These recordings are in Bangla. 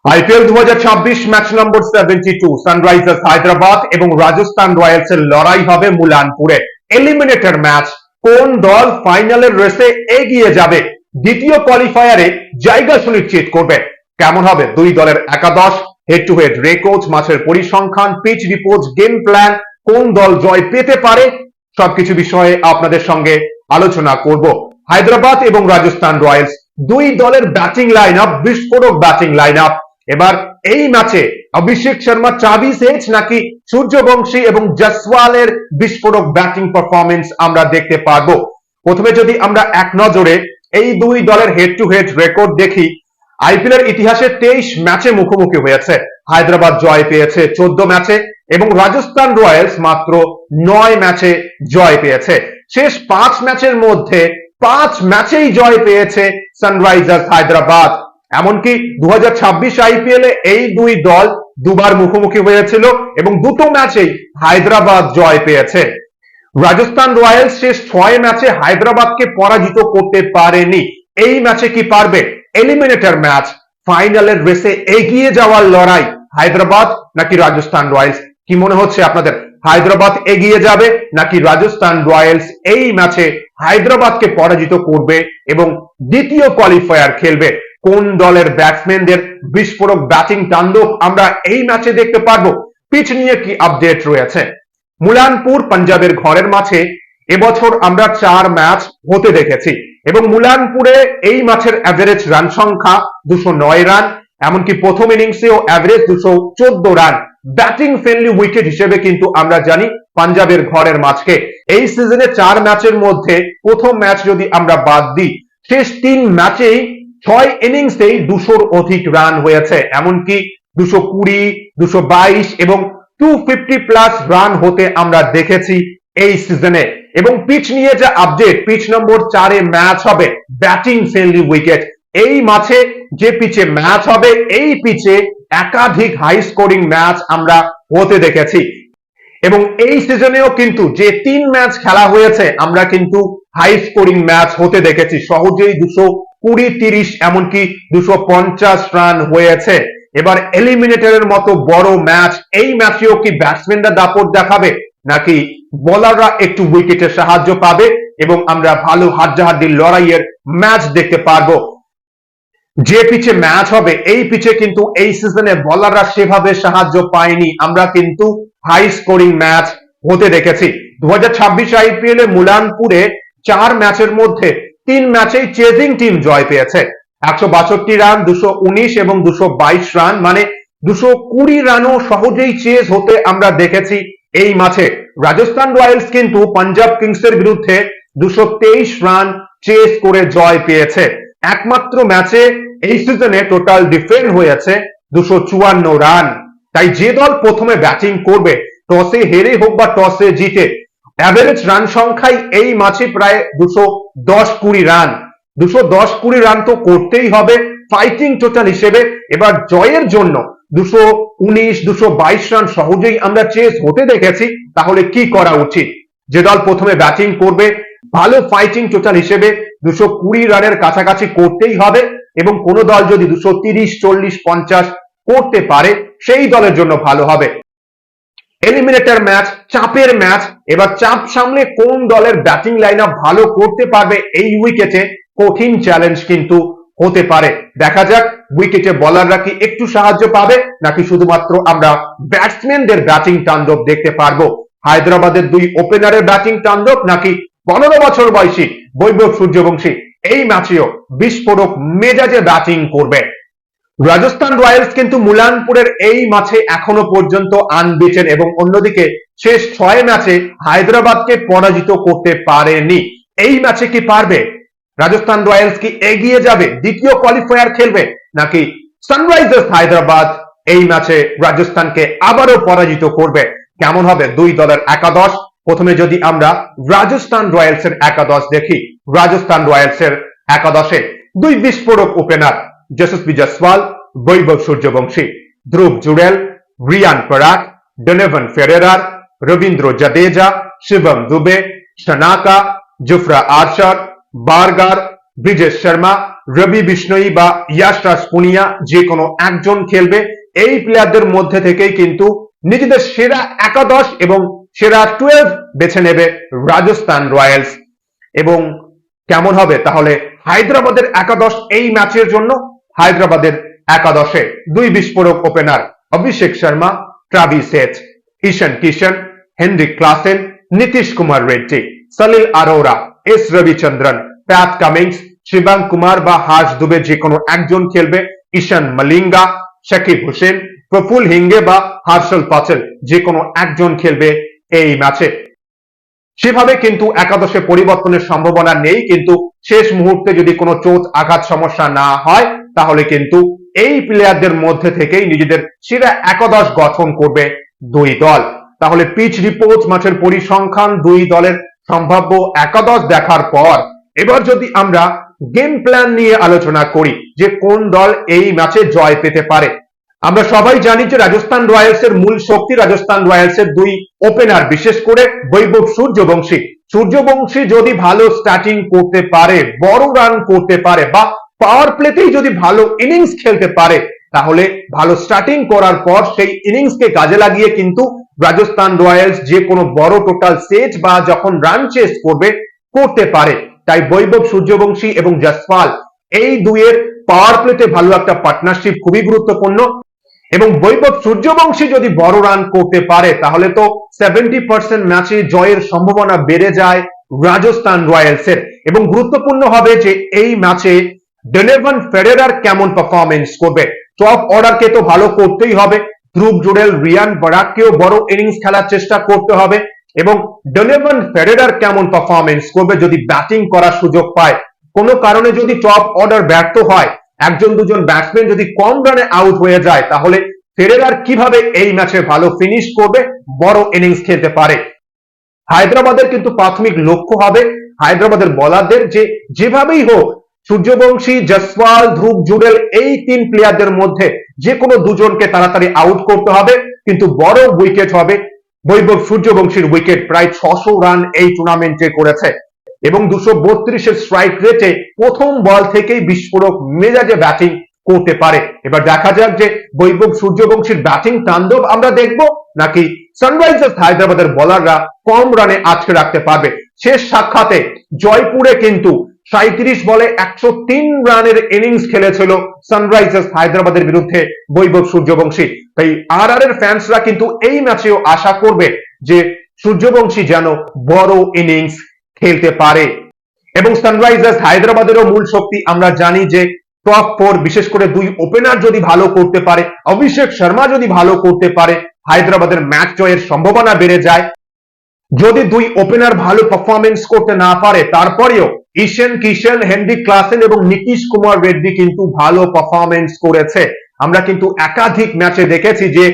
আইপিএল 2026 ম্যাচ নম্বর 72 সানরাইজার্স হায়দ্রাবাদ এবং রাজস্থান রয়্যালস এর লড়াই হবে মুলানপুরে। এলিমিনেটর ম্যাচ, কোন দল ফাইনালের রেসে এগিয়ে যাবে, দ্বিতীয় কোয়ালিফায়ারে জায়গা সুনিশ্চিত করবে, কেমন হবে দুই দলের একাদশ, হেড টু হেড রেকর্ড, মাঠের পরিসংখ্যান, পিচ রিপোর্ট, গেম প্ল্যান, কোন দল জয় পেতে পারে, সবকিছু বিষয়ে আপনাদের সঙ্গে আলোচনা করব। হায়দ্রাবাদ এবং রাজস্থান রয়্যালস দুই দলের ব্যাটিং লাইন আপ, বিস্ফোরক ব্যাটিং লাইন আপ। এবার এই ম্যাচে অভিষেক শর্মা চাবি সেচ নাকি সূর্যবংশী এবং জসওয়ালের বিস্ফোরক ব্যাটিং পারফরমেন্স আমরা দেখতে পারবো। প্রথমে যদি আমরা এক নজরে এই দুই দলের হেড টু হেড রেকর্ড দেখি, আইপিএল এর ইতিহাসে 23 ম্যাচে মুখোমুখি হয়েছে। হায়দ্রাবাদ জয় পেয়েছে 14 ম্যাচে এবং রাজস্থান রয়্যালস মাত্র 9 ম্যাচে জয় পেয়েছে। শেষ 5 ম্যাচের মধ্যে 5 ম্যাচেই জয় পেয়েছে সানরাইজার্স হায়দ্রাবাদ। এমনকি 2026 আইপিএল এ এই দুই দল দুবার মুখোমুখি হয়েছিল এবং দুটো ম্যাচেই হায়দ্রাবাদ জয় পেয়েছে। রাজস্থান রয়্যালস শেষ 6 ম্যাচে হায়দ্রাবাদকে পরাজিত করতে পারেনি। এই ম্যাচে কি পারবে? এলিমিনেটর ম্যাচ, ফাইনালের রেসে এগিয়ে যাওয়ার লড়াই, হায়দ্রাবাদ নাকি রাজস্থান রয়্যালস? কি মনে হচ্ছে আপনাদের, হায়দ্রাবাদ এগিয়ে যাবে নাকি রাজস্থান রয়্যালস এই ম্যাচে হায়দ্রাবাদকে পরাজিত করবে এবং দ্বিতীয় কোয়ালিফায়ার খেলবে? কোন দলের ব্যাটসম্যানদের বিস্ফোরক ব্যাটিং তাণ্ডব আমরা এই ম্যাচে দেখতে পারবো? পিচ নিয়ে কি আপডেট রয়েছে? মুলানপুর পাঞ্জাবের ঘরের মাঠে এবছর আমরা 4 ম্যাচ হতে দেখেছি এবং মুলানপুরে এই ম্যাচের অ্যাভারেজ রান সংখ্যা 209 রান, এমনকি প্রথম ইনিংসেও average 214 run. Batting friendly wicket হিসেবে কিন্তু আমরা জানি পাঞ্জাবের ঘরের মাঠকে। এই সিজনে 4 ম্যাচের মধ্যে প্রথম ম্যাচ যদি আমরা বাদ দিই, শেষ 3 ম্যাচেই 6 ইনিংসেই 200-র অধিক রান হয়েছে, এমনকি 220, 222 এবং 250 প্লাস রান হতে আমরা দেখেছি এই সিজনে। এবং পিচ নিয়ে যা আপডেট, পিচ নম্বর 4-এ ম্যাচ হবে ব্যাটিং ফ্রেন্ডলি উইকেট। এই মাঠে যে পিচে ম্যাচ হবে, এই পিচে একাধিক হাই স্কোরিং ম্যাচ আমরা হতে দেখেছি এবং এই সিজনেও কিন্তু যে 3 ম্যাচ খেলা হয়েছে আমরা কিন্তু হাই স্কোরিং ম্যাচ হতে দেখেছি। সহজেই 220, 30 এমনকি 250 রান হয়েছে। এবার এলিমিনেটরের মতো বড় ম্যাচ, এই ম্যাচেও কি ব্যাটসম্যানরা দাপট দেখাবে নাকি বোলাররা একটু উইকেটের সাহায্য পাবে এবং আমরা ভালো হাড্ডাহাড্ডির লড়াইয়ের ম্যাচ দেখতে পারবো? যে পিচে ম্যাচ হবে এই পিচে কিন্তু এই সিজনে বোলাররা সেভাবে সাহায্য পায়নি, আমরা কিন্তু হাই স্কোরিং ম্যাচ হতে দেখেছি। 2026 আইপিএল এ মুলানপুরে 4 ম্যাচের মধ্যে 3 ম্যাচেই চেজিং টিম জয় পেয়েছে। 162 রান, 219 এবং 222 রান, মানে 220 রানও সহজেই চেজ হতে আমরা দেখেছি এই ম্যাচে। রাজস্থান রয়্যালস কিন্তু পাঞ্জাব কিংসের বিরুদ্ধে 223 রান চেজ করে জয় পেয়েছে। একমাত্র ম্যাচে এই সিজনে টোটাল ডিফেন্ড হয়েছে 254 রান। তাই যে দল প্রথমে ব্যাটিং করবে, টসে হেরে হোক বা টসে জিতে, অ্যাভারেজ রান সংখ্যায় এই ম্যাচে প্রায় 210-20 রান। 210-20 রান তো করতেই হবে ফাইটিং টোটাল হিসেবে। এবার জয়ের জন্য 219, 222 রান সহজেই আমরা চেস হতে দেখেছি। তাহলে কি করা উচিত? যে দল প্রথমে ব্যাটিং করবে, ভালো ফাইটিং টোটাল হিসেবে 220 রানের কাছাকাছি করতেই হবে এবং কোন দল যদি 230, 40, 50 করতে পারে সেই দলের জন্য ভালো হবে। এলিমিনেটর ম্যাচ, চাপের ম্যাচ। এবার চাপ সামলে কোন দলের ব্যাটিং লাইন আপ ভালো করতে পারবে এই উইকেটে, কঠিন চ্যালেঞ্জ কিন্তু হতে পারে। দেখা যাক উইকেটে বোলাররা কি একটু সাহায্য পাবে নাকি শুধুমাত্র আমরা ব্যাটসম্যানদের ব্যাটিং তাণ্ডব দেখতে পারবো। হায়দ্রাবাদের দুই ওপেনারের ব্যাটিং তাণ্ডব নাকি 15 বছর বয়সী বৈভব সূর্যবংশী এই ম্যাচেও বিস্ফোরক মেজাজে ব্যাটিং করবে। রাজস্থান রয়্যালস কিন্তু মুলানপুরের এই ম্যাচে এখনো পর্যন্ত আনবিটেন এবং অন্যদিকে শেষ 6 ম্যাচে হায়দ্রাবাদকে পরাজিত করতে পারেনি। এই ম্যাচে কি পারবে? রাজস্থান রয়্যালস কি এগিয়ে যাবে, দ্বিতীয় কোয়ালিফায়ার খেলবে, নাকি সানরাইজার্স হায়দ্রাবাদ এই ম্যাচে রাজস্থানকে আবারও পরাজিত করবে? কেমন হবে দুই দলের একাদশ? প্রথমে যদি আমরা রাজস্থান রয়্যালস এর একাদশ দেখি, রাজস্থান রয়্যালস এর একাদশে দুই বিস্ফোরক ওপেনার, যশস্বী জয়সওয়াল, বৈভব সূর্যবংশী, ধ্রুব জুড়েল, রিয়ান পরাগ, ডোনোভান ফেরেরার, রবীন্দ্র জাদেজা, শিবম দুবে, শানাকা, জুফরা আর্চার, বার্গার, ব্রিজেশ শর্মা, রবি বিষ্ণই বা ইয়াশরাজ পুনিয়া যে কোনো একজন খেলবে। এই প্লেয়ারদের মধ্যে থেকেই কিন্তু নিজেদের সেরা একাদশ এবং সেরা 12 বেছে নেবে রাজস্থান রয়্যালস। এবং কেমন হবে তাহলে হায়দ্রাবাদের একাদশ এই ম্যাচের জন্য? হায়দ্রাবাদের একাদশে দুই বিস্ফোরক opener Abhishek Sharma, Travis Head, Ishan Kishan, Heinrich Klaasen, Nitish Kumar Reddy, Salil Arora, S Ravichandran, Pat Cummins, শিবাং কুমার বা হার্ষ দুবে যে কোনো একজন খেলবে। ঈশান মলিঙ্গা, শাকিব হোসেন, প্রফুল হিঙ্গে বা হার্ষল প্যাটেল যে কোনো একজন খেলবে এই ম্যাচে। সেভাবে কিন্তু একাদশে পরিবর্তনের সম্ভাবনা নেই, কিন্তু শেষ মুহূর্তে যদি কোনো চোট আঘাত সমস্যা না হয় তাহলে কিন্তু এই প্লেয়ারদের মধ্যে থেকেই নিজেদের সেরা একাদশ গঠন করবে দুই দল। তাহলে পিচ রিপোর্ট, মাঠের পরিসংখ্যান, দুই দলের সম্ভাব্য একাদশ দেখার পর এবার যদি আমরা গেম প্ল্যান নিয়ে আলোচনা করি যে কোন দল এই ম্যাচে জয় পেতে পারে। আমরা সবাই জানি যে রাজস্থান রয়্যালস এর মূল শক্তি রাজস্থান রয়্যালস এর দুই ওপেনার, বিশেষ করে বৈভব সূর্যবংশী। সূর্যবংশী যদি ভালো স্টার্টিং করতে পারে, বড় রান করতে পারে বা পাওয়ার প্লেতেই যদি ভালো ইনিংস খেলতে পারে, তাহলে ভালো স্টার্টিং করার পর সেই ইনিংসকে কাজে লাগিয়ে কিন্তু রাজস্থান রয়্যালস যে কোনো বড় টোটাল সেট বা যখন রান চেস করবে করতে পারে। তাই বৈভব সূর্যবংশী এবং জসপাল এই দুইয়ের পাওয়ার প্লেতে ভালো একটা পার্টনারশিপ খুবই গুরুত্বপূর্ণ। এবং বৈভব সূর্যবংশী যদি বড় রান করতে পারে তাহলে তো 70% ম্যাচে জয়ের সম্ভাবনা বেড়ে যায় রাজস্থান রয়্যালস এর। এবং গুরুত্বপূর্ণ হবে যে এই ম্যাচে ডোনোভান ফেডারার কেমন পারফরমেন্স করবে। টপ অর্ডারকে তো ভালো করতেই হবে, ধ্রুব জুড়েল, রিয়ান পরাগকেও বড় ইনিংস খেলার চেষ্টা করতে হবে। এবং ডোনোভান ফেডারার কেমন পারফরমেন্স করবে যদি ব্যাটিং করার সুযোগ পায়। কোনো কারণে যদি টপ অর্ডার ব্যর্থ হয়, একজন দুজন ব্যাটসম্যান যদি কম রানে আউট হয়ে যায়, তাহলে ফেডারার কিভাবে এই ম্যাচে ভালো ফিনিশ করবে, বড় ইনিংস খেলতে পারে। হায়দ্রাবাদের কিন্তু প্রাথমিক লক্ষ্য হবে হায়দ্রাবাদের বোলারদের যে যেভাবেই হোক সূর্যবংশী, জসওয়াল, ধ্রুব জুড়েল এই তিন প্লেয়ারদের মধ্যে যে কোনো দুজনকে তাড়াতাড়ি আউট করতে হবে। কিন্তু বড় উইকেট হবে বৈভব সূর্যবংশীর উইকেট, প্রায় 600 রান এই টুর্নামেন্টে করেছে এবং 232 স্ট্রাইক রেটে প্রথম বল থেকেই বিস্ফোরক মেজাজে ব্যাটিং করতে পারে। এবার দেখা যাক যে বৈভব সূর্যবংশীর ব্যাটিং তাণ্ডব আমরা দেখব নাকি সানরাইজার্স হায়দ্রাবাদের বোলাররা কম রানে আটকে রাখতে পারবে। শেষ সাক্ষাতে জয়পুরে কিন্তু 37 বলে 103 রানের ইনিংস খেলেছিল সানরাইজার্স হায়দ্রাবাদের বিরুদ্ধে বৈভব সূর্যবংশী। তাই আরআর এর ফ্যান্সরা কিন্তু এই ম্যাচেও আশা করবে যে সূর্যবংশী যেন বড় ইনিংস খেলতে পারে। এবং সানরাইজার্স হায়দ্রাবাদেরও মূল শক্তি আমরা জানি যে টপ 4, বিশেষ করে দুই ওপেনার যদি ভালো করতে পারে, অভিষেক শর্মা যদি ভালো করতে পারে, হায়দ্রাবাদের ম্যাচ জয়ের সম্ভাবনা বেড়ে যায়। যদি দুই ওপেনার ভালো পারফরমেন্স করতে না পারে তারপরেও ঈশান কিশন, হেনরিক ক্লাসেন এবং নীতিশ কুমার রেড্ডি কিন্তু ভালো পারফরমেন্স করেছে। আমরা কিন্তু একাধিক ম্যাচে দেখেছি যে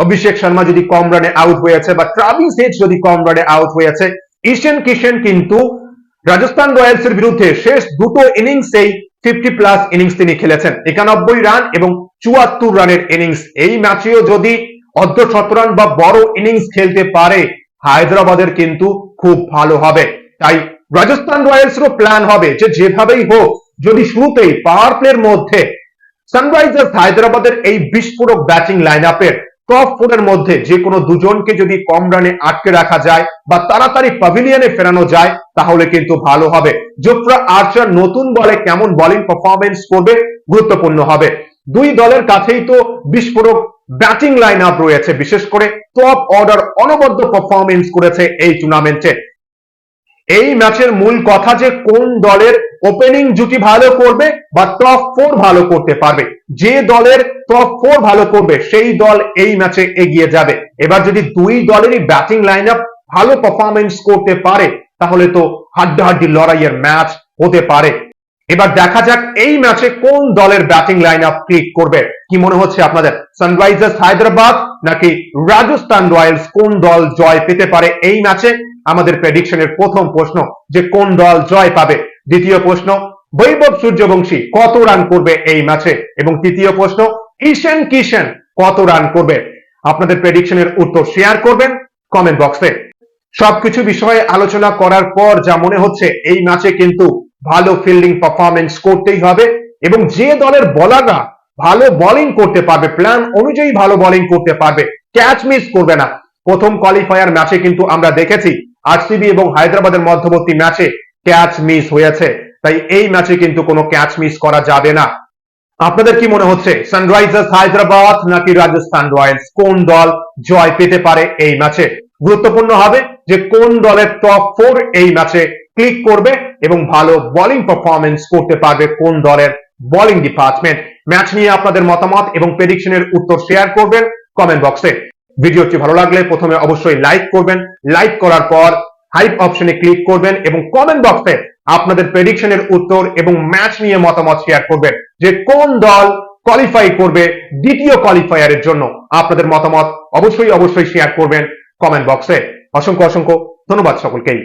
অভিষেক শর্মা যদি কম রানে আউট হয়েছে বা ট্রাভিস হেড যদি কম রানে আউট হয়েছে, ঈশান কিশন কিন্তু রাজস্থান রয়্যালস এর বিরুদ্ধে শেষ দুটো ইনিংসেই 50+ ইনিংস তিনি খেলেছেন, 91 রান এবং 74 রানের ইনিংস। এই ম্যাচেও যদি অর্ধশতরান বা বড় ইনিংস খেলতে পারে হায়দ্রাবাদের কিন্তু খুব ভালো হবে। তাই রাজস্থান রয়্যালসেরও প্ল্যান হবে যে যেভাবেই হোক যদি শুরুতেই পাওয়ার প্লের মধ্যে সানরাইজার্স হায়দ্রাবাদের এই বিস্ফোরক ব্যাটিং লাইন আপের টপ 4 এর মধ্যে যে কোনো দুজনকে যদি কম রানে আটকে রাখা যায় বা তাড়াতাড়ি প্যাভিলিয়নে ফেরানো যায় তাহলে কিন্তু ভালো হবে। জোফরা আর্চার নতুন বলে কেমন বোলিং পারফরমেন্স করবে গুরুত্বপূর্ণ হবে। দুই দলের কাছেই তো বিস্ফোরক ব্যাটিং লাইন আপ রয়েছে, বিশেষ করে টপ অর্ডার অনবদ্য পারফরমেন্স করেছে এই টুর্নামেন্টে। এই ম্যাচের মূল কথা যে কোন দলের ওপেনিং জুটি ভালো করবে বা টপ 4 ভালো করতে পারবে। যে দলের টপ 4 ভালো করবে সেই দল এই ম্যাচে এগিয়ে যাবে। এবার যদি দুই দলেরই ব্যাটিং লাইন আপ ভালো পারফরমেন্স করতে পারে তাহলে তো হাড্ডাহাড্ডি লড়াইয়ের ম্যাচ হতে পারে। এবার দেখা যাক এই ম্যাচে কোন দলের ব্যাটিং লাইন আপ ক্লিক করবে। কি মনে হচ্ছে আপনাদের, সানরাইজার্স হায়দ্রাবাদ নাকি রাজস্থান রয়্যালস, কোন দল জয় পেতে পারে এই ম্যাচে? আমাদের প্রেডিকশনের প্রথম প্রশ্ন যে কোন দল জয় পাবে। দ্বিতীয় প্রশ্ন, বৈভব সূর্যবংশী কত রান করবে এই ম্যাচে? এবং তৃতীয় প্রশ্ন, ঈশান কিশন কত রান করবে? আপনাদের প্রেডিকশনের উত্তর শেয়ার করবেন কমেন্ট বক্সে। সবকিছু বিষয়ে আলোচনা করার পর যা মনে হচ্ছে এই ম্যাচে কিন্তু ভালো ফিল্ডিং পারফরমেন্স করতেই হবে এবং যে দলের বোলাররা ভালো বোলিং করতে পারবে, প্ল্যান অনুযায়ী ভালো বোলিং করতে পারবে, ক্যাচ মিস করবে না। প্রথম কোয়ালিফায়ার ম্যাচে কিন্তু আমরা দেখেছি আরসিবি এবং হায়দ্রাবাদের মধ্যবর্তী ম্যাচে ক্যাচ মিস হয়েছে, তাই এই ম্যাচে কিন্তু কোনো ক্যাচ মিস করা যাবে না। আপনাদের কি মনে হচ্ছে সানরাইজার্স হায়দ্রাবাদ নাকি রাজস্থান রয়্যালস, কোন দল জয় পেতে পারে এই ম্যাচে? গুরুত্বপূর্ণ হবে যে কোন দলের টপ 4 এই ম্যাচে ক্লিক করবে এবং ভালো বোলিং পারফরমেন্স করতে পারবে কোন দলের বোলিং ডিপার্টমেন্ট। ম্যাচ নিয়ে আপনাদের মতামত এবং প্রেডিকশনের উত্তর শেয়ার করবেন কমেন্ট বক্সে। ভিডিওটি ভালো লাগলে প্রথমে অবশ্যই লাইক করবেন, লাইক করার পর হাইপ অপশনে ক্লিক করবেন এবং কমেন্ট বক্সে আপনাদের প্রেডিকশনের উত্তর এবং ম্যাচ নিয়ে মতামত শেয়ার করবেন যে কোন দল কোয়ালিফাই করবে দ্বিতীয় কোয়ালিফায়ারের জন্য। আপনাদের মতামত অবশ্যই শেয়ার করবেন কমেন্ট বক্সে। অসংখ্য ধন্যবাদ সকলকেই।